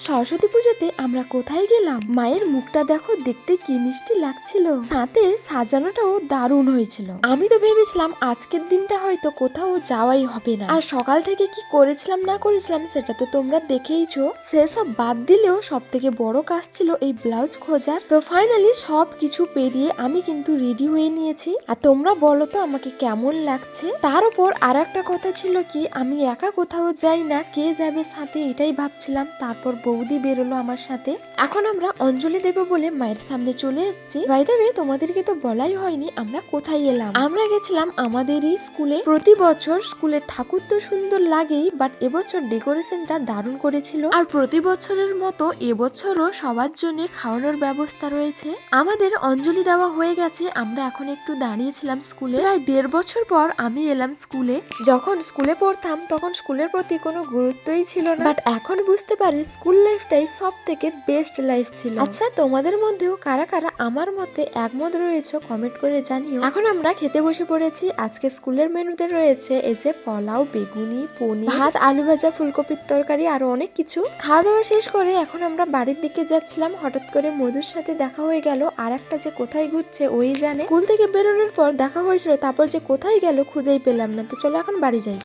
সরস্বতী পুজোতে আমরা কোথায় গেলাম? মায়ের মুখটা দেখো, দেখতে কি মিষ্টি লাগছিল, সাথে সাজানোটাও দারুণ হয়েছিল। আমি তো ভেবেছিলাম আজকের দিনটা হয়তো কোথাও যাওয়াই হবে না। আর সকাল থেকে কি করেছিলাম না করেছিলাম সেটা তো তোমরা দেখেইছো। সেসব বাদ দিলেও সব থেকে বড় কাজ ছিল এই ব্লাউজ খোঁজার। তো ফাইনালি সব কিছু পেরিয়ে আমি কিন্তু রেডি হয়ে নিয়েছি। আর তোমরা বলো তো আমাকে কেমন লাগছে। তার উপর আর একটা কথা ছিল কি, আমি একা কোথাও যাই না, কে যাবে সাথে এটাই ভাবছিলাম। তারপর বৌদি বেরোলো আমার সাথে। এখন আমরা অঞ্জলি দেব বলে মায়ের সামনে চলে এসেছি। বাই দ্য ওয়ে, তোমাদেরকে তো বলাই হয়নি আমরা কোথায় এলাম। আমরা গেছিলাম আমাদেরই স্কুলে। প্রতি বছর স্কুলের ঠাকুর তো সুন্দর লাগেই, বাট এবছর ডেকোরেশনটা দারুণ করেছিল। আর প্রতি বছরের মতো এবছরও সবার জন্য খাওয়ানোর ব্যবস্থা রয়েছে। আমাদের অঞ্জলি দেওয়া হয়ে গেছে, আমরা এখন একটু দাঁড়িয়েছিলাম স্কুলে। প্রায় 1.5 বছর পর আমি এলাম স্কুলে। যখন স্কুলে পড়তাম তখন স্কুলের প্রতি কোনো গুরুত্বই ছিল না, বাট এখন বুঝতে পারি স্কুল লাইফটাই সব থেকে বেস্ট লাইফ ছিল। আচ্ছা, তোমাদের মধ্যেও কারা কারা আমার মতে একমত রয়েছে কমেন্ট করে জানিও। এখন আমরা খেতে বসে পড়েছি। আজকে স্কুলের মেনুতে রয়েছে এই যে পোলাও, বেগুনি, পনির, ভাত, আলু ভাজা, ফুলকপির তরকারি, আরো অনেক কিছু। খাওয়া দাওয়া শেষ করে এখন আমরা বাড়ির দিকে যাচ্ছিলাম। হঠাৎ করে মধুর সাথে দেখা হয়ে গেল। আর একটা যে কোথায় ঘুরছে ওই জানে। স্কুল থেকে বেরোনোর পর দেখা হয়েছিল, তারপর যে কোথায় গেল খুঁজেই পেলাম না। তো চলো এখন বাড়ি যাই।